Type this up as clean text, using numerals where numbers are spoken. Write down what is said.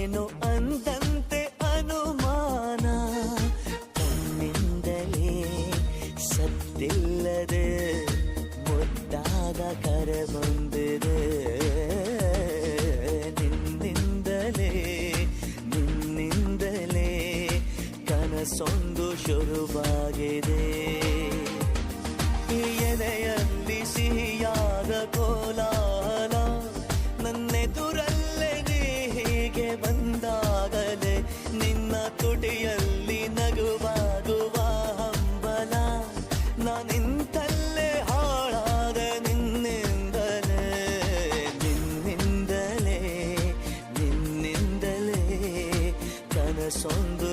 ಏನು ಅಂದಂತೆ ಅನುಮಾನ ಕಣ್ಣಿಂದಲೇ ಸತ್ತಿಲ್ಲದೆ ಮುದ್ದಾದ ಕರ ಬಂದಿದೆ ನಿನ್ನಿಂದಲೇ ಕನಸೊಂದು ಶುರುವಾಗಿದೆ ಎದೆಯಲ್ಲಿ ಸಿಹಿಯಾದ ಕೋಲಾಹಲ ನನ್ನೆದುರಲ್ಲೇ ನೀ ಹೀಗೆ ಬಂದಾಗಲೇ ನಿನ್ನ ತುಟಿಯಲ್ಲಿ ನಗುವಾಗುವ ಹಂಬಲ ನಾನಿಂತಲ್ಲೇ ಹಾಳಾದ ನಿನ್ನಿಂದಲೇ ಕನಸೊಂದು